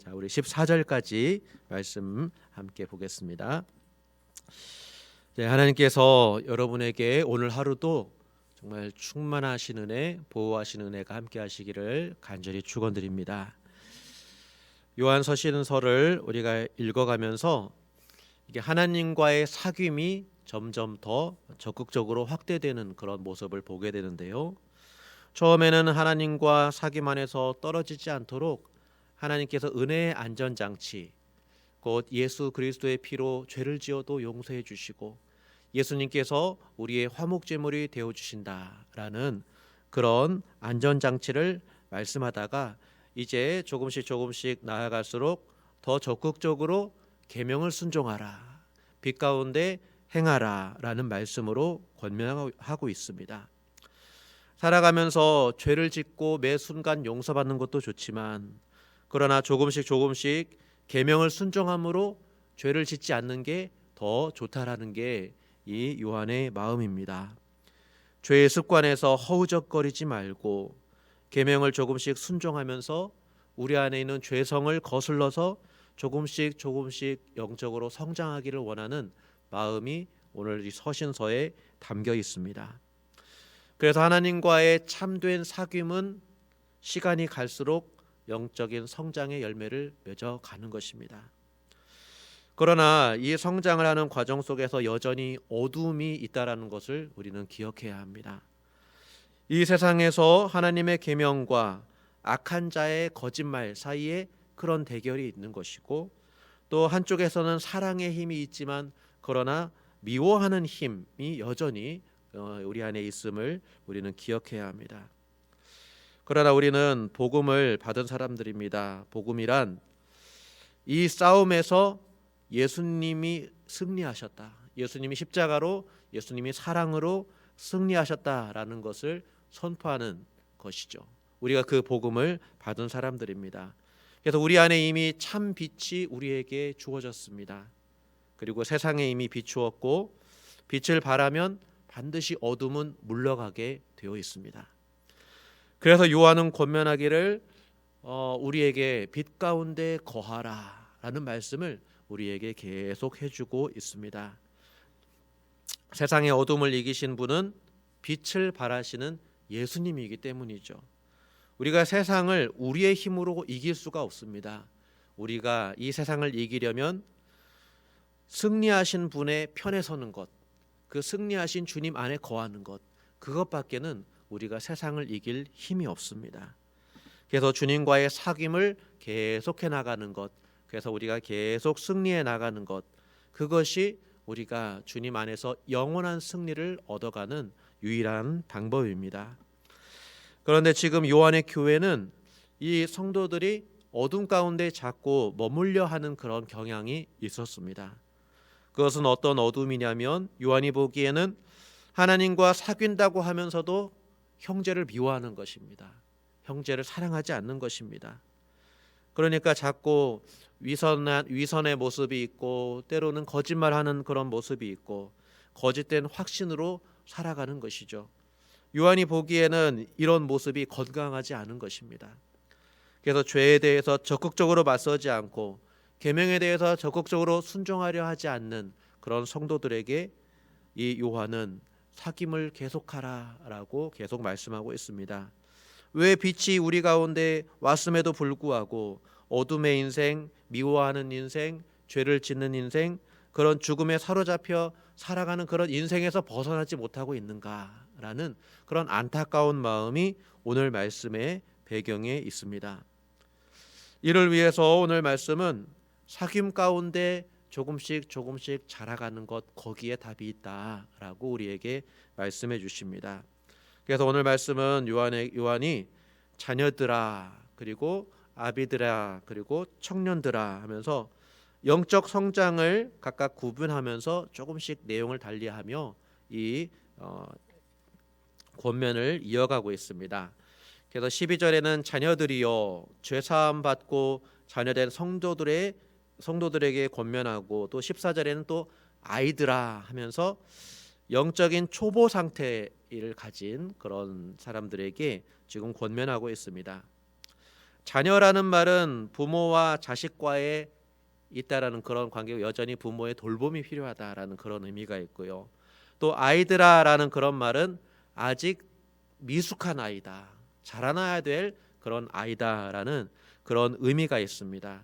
자, 우리 14절까지 말씀 함께 보겠습니다. 네, 하나님께서 여러분에게 오늘 하루도 정말 충만하신 은혜, 보호하신 은혜가 함께 하시기를 간절히 축원드립니다. 요한서 시는서를 우리가 읽어가면서 이게 하나님과의 사귐이 점점 더 적극적으로 확대되는 그런 모습을 보게 되는데요. 처음에는 하나님과 사귐 안에서 떨어지지 않도록 하나님께서 은혜의 안전장치, 곧 예수 그리스도의 피로 죄를 지어도 용서해 주시고 예수님께서 우리의 화목제물이 되어 주신다라는 그런 안전장치를 말씀하다가 이제 조금씩 나아갈수록 더 적극적으로 계명을 순종하라, 빛 가운데 행하라 라는 말씀으로 권면하고 있습니다. 살아가면서 죄를 짓고 매 순간 용서받는 것도 좋지만 그러나 조금씩 계명을 순종함으로 죄를 짓지 않는 게 더 좋다라는 게 이 요한의 마음입니다. 죄의 습관에서 허우적거리지 말고 계명을 조금씩 순종하면서 우리 안에 있는 죄성을 거슬러서 조금씩 영적으로 성장하기를 원하는 마음이 오늘 이 서신서에 담겨 있습니다. 그래서 하나님과의 참된 사귐은 시간이 갈수록 영적인 성장의 열매를 맺어가는 것입니다. 그러나 이 성장을 하는 과정 속에서 여전히 어둠이 있다라는 것을 우리는 기억해야 합니다. 이 세상에서 하나님의 계명과 악한 자의 거짓말 사이에 그런 대결이 있는 것이고, 또 한쪽에서는 사랑의 힘이 있지만 그러나 미워하는 힘이 여전히 우리 안에 있음을 우리는 기억해야 합니다. 그러나 우리는 복음을 받은 사람들입니다. 복음이란 이 싸움에서 예수님이 승리하셨다, 예수님이 십자가로, 예수님이 사랑으로 승리하셨다라는 것을 선포하는 것이죠. 우리가 그 복음을 받은 사람들입니다. 그래서 우리 안에 이미 참 빛이 우리에게 주어졌습니다. 그리고 세상에 이미 비추었고 빛을 발하면 반드시 어둠은 물러가게 되어 있습니다. 그래서 요한은 권면하기를 우리에게 빛 가운데 거하라 라는 말씀을 우리에게 계속 해주고 있습니다. 세상의 어둠을 이기신 분은 빛을 발하시는 예수님이기 때문이죠. 우리가 세상을 우리의 힘으로 이길 수가 없습니다. 우리가 이 세상을 이기려면 승리하신 분의 편에 서는 것, 그 승리하신 주님 안에 거하는 것, 그것밖에는 우리가 세상을 이길 힘이 없습니다. 그래서 주님과의 사귐을 계속해 나가는 것, 그래서 우리가 계속 승리해 나가는 것, 그것이 우리가 주님 안에서 영원한 승리를 얻어가는 유일한 방법입니다. 그런데 지금 요한의 교회는 이 성도들이 어둠 가운데 자꾸 머물려 하는 그런 경향이 있었습니다. 그것은 어떤 어둠이냐면 요한이 보기에는 하나님과 사귄다고 하면서도 형제를 미워하는 것입니다. 형제를 사랑하지 않는 것입니다. 그러니까 자꾸 위선의 모습이 있고 때로는 거짓말하는 그런 모습이 있고 거짓된 확신으로 살아가는 것이죠. 요한이 보기에는 이런 모습이 건강하지 않은 것입니다. 그래서 죄에 대해서 적극적으로 맞서지 않고 계명에 대해서 적극적으로 순종하려 하지 않는 그런 성도들에게 이 요한은 사귐을 계속하라라고 계속 말씀하고 있습니다. 왜 빛이 우리 가운데 왔음에도 불구하고 어둠의 인생, 미워하는 인생, 죄를 짓는 인생, 그런 죽음에 사로잡혀 살아가는 그런 인생에서 벗어나지 못하고 있는가라는 그런 안타까운 마음이 오늘 말씀의 배경에 있습니다. 이를 위해서 오늘 말씀은 사귐 가운데 조금씩 자라가는 것, 거기에 답이 있다라고 우리에게 말씀해 주십니다. 그래서 오늘 말씀은 요한이 자녀들아, 그리고 아비들아, 그리고 청년들아 하면서 영적 성장을 각각 구분하면서 조금씩 내용을 달리하며 이 권면을 이어가고 있습니다. 그래서 12절에는 자녀들이여 죄사함 받고 자녀된 성도들에게 권면하고, 또 14절에는 또 아이들아 하면서 영적인 초보 상태를 가진 그런 사람들에게 지금 권면하고 있습니다. 자녀라는 말은 부모와 자식과의 있다라는 그런 관계고 여전히 부모의 돌봄이 필요하다라는 그런 의미가 있고요. 또 아이들아라는 그런 말은 아직 미숙한 아이다, 자라나야 될 그런 아이다라는 그런 의미가 있습니다.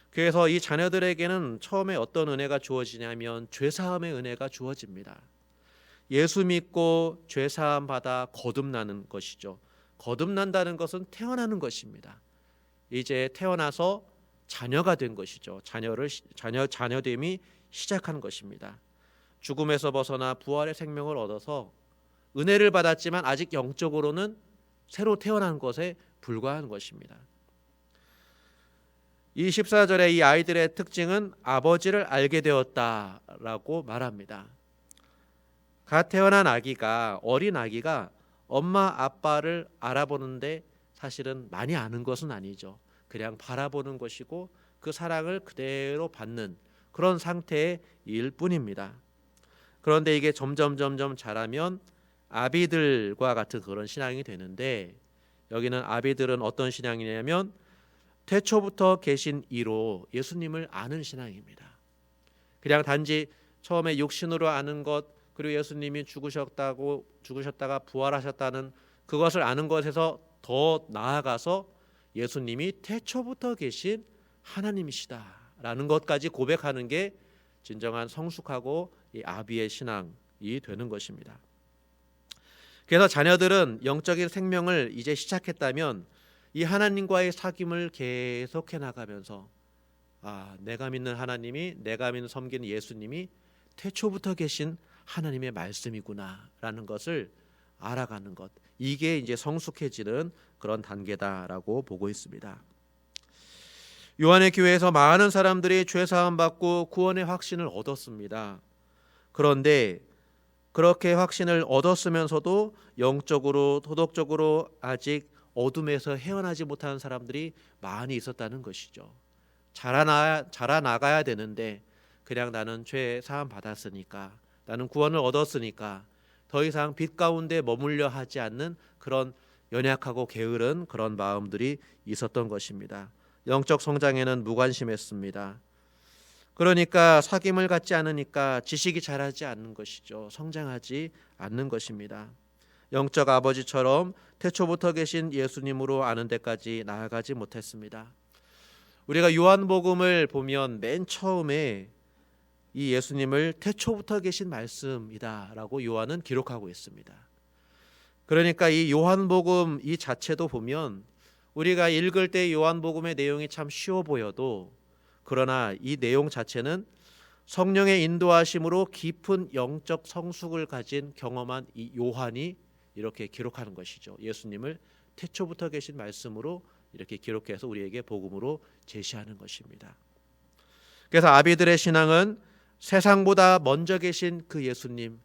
그래서 이 자녀들에게는 처음에 어떤 은혜가 주어지냐면 죄사함의 은혜가 주어집니다. 예수 믿고 죄사함 받아 거듭나는 것이죠. 거듭난다는 것은 태어나는 것입니다. 이제 태어나서 자녀가 된 것이죠. 자녀됨이 시작한 것입니다. 죽음에서 벗어나 부활의 생명을 얻어서 은혜를 받았지만 아직 영적으로는 새로 태어난 것에 불과한 것입니다. 이 14절에 이 아이들의 특징은 아버지를 알게 되었다라고 말합니다. 갓 태어난 아기가, 어린 아기가 엄마 아빠를 알아보는데 사실은 많이 아는 것은 아니죠. 그냥 바라보는 것이고 그 사랑을 그대로 받는 그런 상태일 뿐입니다. 그런데 이게 점점 자라면 아비들과 같은 그런 신앙이 되는데, 여기는 아비들은 어떤 신앙이냐면 태초부터 계신 이로 예수님을 아는 신앙입니다. 그냥 단지 처음에 육신으로 아는 것, 그리고 예수님이 죽으셨다가 부활하셨다는 그것을 아는 것에서 더 나아가서 예수님이 태초부터 계신 하나님이시다라는 것까지 고백하는 게 진정한 성숙하고 이 아비의 신앙이 되는 것입니다. 그래서 자녀들은 영적인 생명을 이제 시작했다면 이 하나님과의 사귐을 계속해 나가면서 내가 믿는 하나님이, 내가 믿는 섬기는 예수님이 태초부터 계신 하나님의 말씀이구나라는 것을 알아가는 것, 이게 이제 성숙해지는 그런 단계다라고 보고 있습니다. 요한의 교회에서 많은 사람들이 죄 사함 받고 구원의 확신을 얻었습니다. 그런데 그렇게 확신을 얻었으면서도 영적으로 도덕적으로 아직 어둠에서 헤어나지 못하는 사람들이 많이 있었다는 것이죠. 자라나가야 되는데 그냥 나는 죄 사함 받았으니까, 나는 구원을 얻었으니까 더 이상 빛 가운데 머물려 하지 않는 그런 연약하고 게으른 그런 마음들이 있었던 것입니다. 영적 성장에는 무관심했습니다. 그러니까 사귐을 갖지 않으니까 지식이 자라지 않는 것이죠. 성장하지 않는 것입니다. 영적 아버지처럼 태초부터 계신 예수님으로 아는 데까지 나아가지 못했습니다. 우리가 요한복음을 보면 맨 처음에 이 예수님을 태초부터 계신 말씀이다라고 요한은 기록하고 있습니다. 그러니까 이 요한복음 이 자체도 보면 우리가 읽을 때 요한복음의 내용이 참 쉬워 보여도, 그러나 이 내용 자체는 성령의 인도하심으로 깊은 영적 성숙을 가진 경험한 이 요한이 이렇게 기록하는 것이죠. 예수님을 태초부터 계신 말씀으로 이렇게 기록해서 우리에게 복음으로 제시하는 것입니다. 그래서 아비들의 신앙은 세상보다 먼저 계신 그 예수님,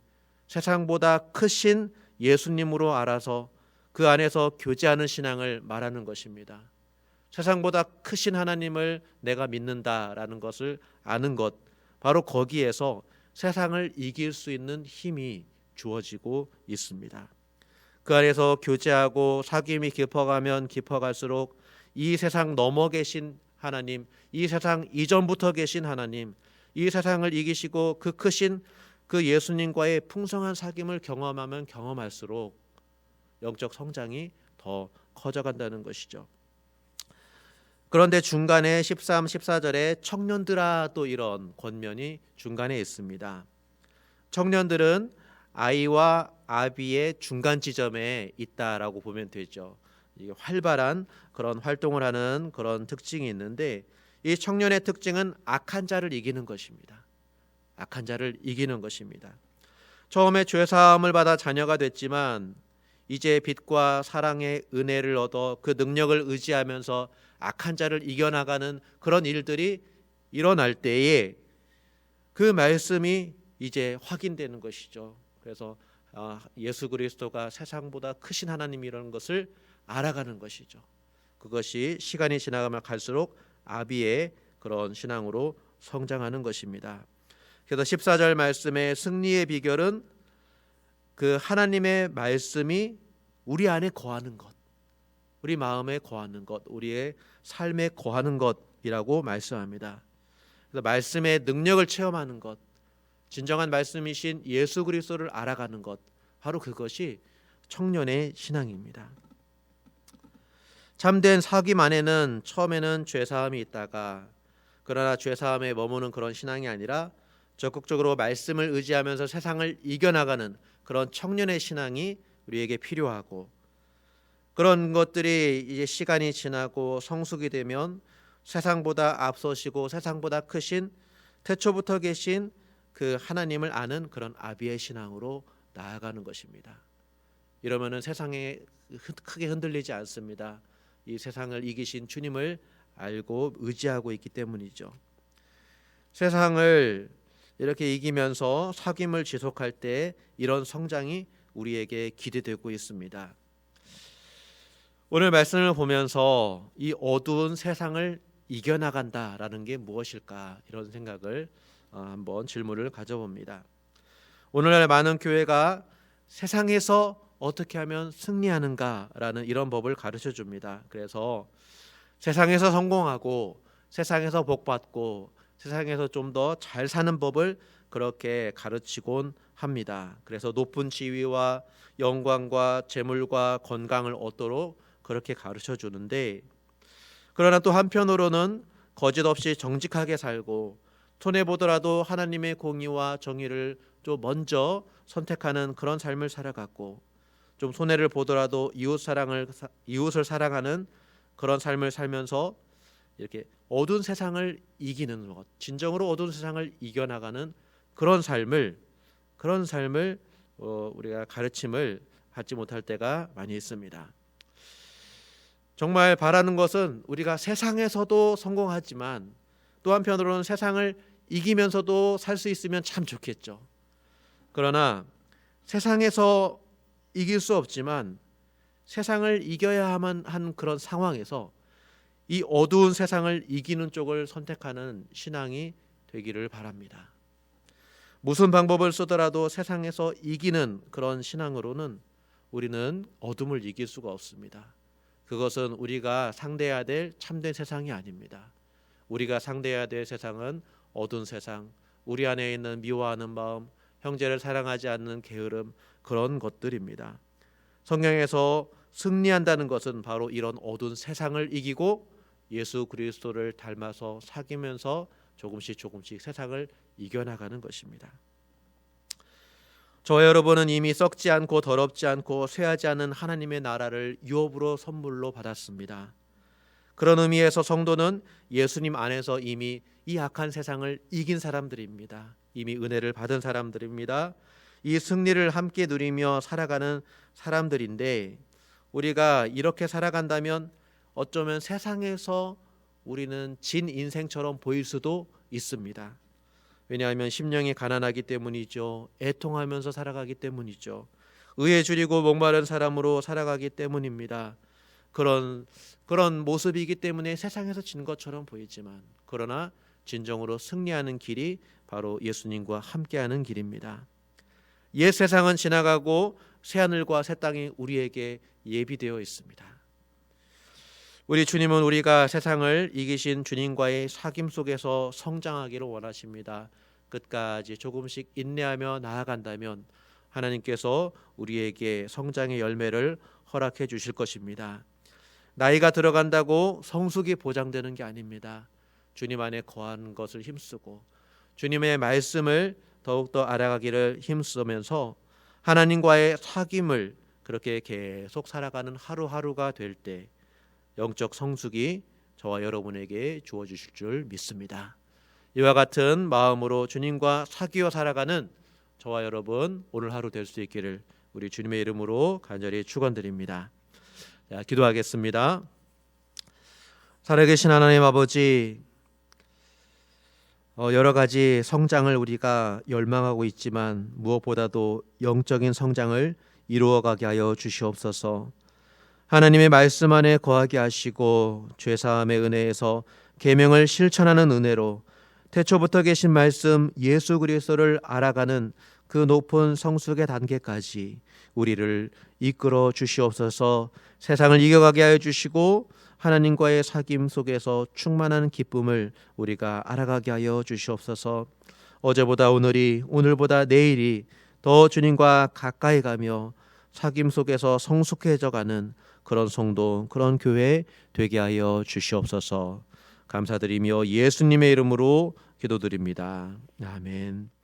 세상보다 크신 예수님으로 알아서 그 안에서 교제하는 신앙을 말하는 것입니다. 세상보다 크신 하나님을 내가 믿는다라는 것을 아는 것, 바로 거기에서 세상을 이길 수 있는 힘이 주어지고 있습니다. 그 안에서 교제하고 사귐이 깊어가면 깊어갈수록 이 세상 넘어 계신 하나님, 이 세상 이전부터 계신 하나님, 이 세상을 이기시고 그 크신 그 예수님과의 풍성한 사귐을 경험하면 경험할수록 영적 성장이 더 커져간다는 것이죠. 그런데 중간에 13, 14절에 청년들아, 또 이런 권면이 중간에 있습니다. 청년들은 아이와 아비의 중간 지점에 있다라고 보면 되죠. 이게 활발한 그런 활동을 하는 그런 특징이 있는데, 이 청년의 특징은 악한 자를 이기는 것입니다. 악한 자를 이기는 것입니다. 처음에 죄사함을 받아 자녀가 됐지만 이제 빛과 사랑의 은혜를 얻어 그 능력을 의지하면서 악한 자를 이겨나가는 그런 일들이 일어날 때에 그 말씀이 이제 확인되는 것이죠. 그래서 예수 그리스도가 세상보다 크신 하나님이라는 것을 알아가는 것이죠. 그것이 시간이 지나가면 갈수록 아비의 그런 신앙으로 성장하는 것입니다. 그래서 14절 말씀의 승리의 비결은 그 하나님의 말씀이 우리 안에 거하는 것, 우리 마음에 거하는 것, 우리의 삶에 거하는 것이라고 말씀합니다. 그래서 말씀의 능력을 체험하는 것, 진정한 말씀이신 예수 그리스도를 알아가는 것, 바로 그것이 청년의 신앙입니다. 참된 사귐 안에는 처음에는 죄사함이 있다가, 그러나 죄사함에 머무는 그런 신앙이 아니라 적극적으로 말씀을 의지하면서 세상을 이겨나가는 그런 청년의 신앙이 우리에게 필요하고, 그런 것들이 이제 시간이 지나고 성숙이 되면 세상보다 앞서시고 세상보다 크신 태초부터 계신 그 하나님을 아는 그런 아비의 신앙으로 나아가는 것입니다. 이러면은 세상에 크게 흔들리지 않습니다. 이 세상을 이기신 주님을 알고 의지하고 있기 때문이죠. 세상을 이렇게 이기면서 사귐을 지속할 때 이런 성장이 우리에게 기대되고 있습니다. 오늘 말씀을 보면서 이 어두운 세상을 이겨나간다라는 게 무엇일까, 이런 생각을 한번 질문을 가져봅니다. 오늘날 많은 교회가 세상에서 어떻게 하면 승리하는가라는 이런 법을 가르쳐 줍니다. 그래서 세상에서 성공하고 세상에서 복받고 세상에서 좀 더 잘 사는 법을 그렇게 가르치곤 합니다. 그래서 높은 지위와 영광과 재물과 건강을 얻도록 그렇게 가르쳐 주는데, 그러나 또 한편으로는 거짓 없이 정직하게 살고 손해 보더라도 하나님의 공의와 정의를 좀 먼저 선택하는 그런 삶을 살아갔고, 좀 손해를 보더라도 이웃을 사랑하는 그런 삶을 살면서 이렇게 어두운 세상을 이기는 것, 진정으로 어두운 세상을 이겨나가는 그런 삶을 우리가 가르침을 받지 못할 때가 많이 있습니다. 정말 바라는 것은 우리가 세상에서도 성공하지만 또 한편으로는 세상을 이기면서도 살 수 있으면 참 좋겠죠. 그러나 세상에서 이길 수 없지만 세상을 이겨야만 한 그런 상황에서 이 어두운 세상을 이기는 쪽을 선택하는 신앙이 되기를 바랍니다. 무슨 방법을 쓰더라도 세상에서 이기는 그런 신앙으로는 우리는 어둠을 이길 수가 없습니다. 그것은 우리가 상대해야 될 참된 세상이 아닙니다. 우리가 상대해야 될 세상은 어두운 세상, 우리 안에 있는 미워하는 마음, 형제를 사랑하지 않는 게으름, 그런 것들입니다. 성경에서 승리한다는 것은 바로 이런 어두운 세상을 이기고 예수 그리스도를 닮아서 사귀면서 조금씩 세상을 이겨나가는 것입니다. 저와 여러분은 이미 썩지 않고 더럽지 않고 쇠하지 않은 하나님의 나라를 유업으로 선물로 받았습니다. 그런 의미에서 성도는 예수님 안에서 이미 이 악한 세상을 이긴 사람들입니다. 이미 은혜를 받은 사람들입니다. 이 승리를 함께 누리며 살아가는 사람들인데, 우리가 이렇게 살아간다면 어쩌면 세상에서 우리는 진 인생처럼 보일 수도 있습니다. 왜냐하면 심령이 가난하기 때문이죠. 애통하면서 살아가기 때문이죠. 의에 줄이고 목마른 사람으로 살아가기 때문입니다. 그런 모습이기 때문에 세상에서 진 것처럼 보이지만, 그러나 진정으로 승리하는 길이 바로 예수님과 함께하는 길입니다. 옛 세상은 지나가고 새 하늘과 새 땅이 우리에게 예비되어 있습니다. 우리 주님은 우리가 세상을 이기신 주님과의 사귐 속에서 성장하기를 원하십니다. 끝까지 조금씩 인내하며 나아간다면 하나님께서 우리에게 성장의 열매를 허락해 주실 것입니다. 나이가 들어간다고 성숙이 보장되는 게 아닙니다. 주님 안에 거하는 것을 힘쓰고 주님의 말씀을 더욱더 알아가기를 힘쓰면서 하나님과의 사귐을 그렇게 계속 살아가는 하루하루가 될 때 영적 성숙이 저와 여러분에게 주어 주실 줄 믿습니다. 이와 같은 마음으로 주님과 사귀어 살아가는 저와 여러분 오늘 하루 될 수 있기를 우리 주님의 이름으로 간절히 축원드립니다. 자, 기도하겠습니다. 살아계신 하나님 아버지, 여러 가지 성장을 우리가 열망하고 있지만 무엇보다도 영적인 성장을 이루어가게 하여 주시옵소서. 하나님의 말씀 안에 거하게 하시고 죄사함의 은혜에서 계명을 실천하는 은혜로 태초부터 계신 말씀 예수 그리스도를 알아가는 그 높은 성숙의 단계까지 우리를 이끌어 주시옵소서. 세상을 이겨가게 하여 주시고 하나님과의 사귐 속에서 충만한 기쁨을 우리가 알아가게 하여 주시옵소서. 어제보다 오늘이, 오늘보다 내일이 더 주님과 가까이 가며 사귐 속에서 성숙해져가는 그런 성도, 그런 교회 되게 하여 주시옵소서. 감사드리며 예수님의 이름으로 기도드립니다. 아멘.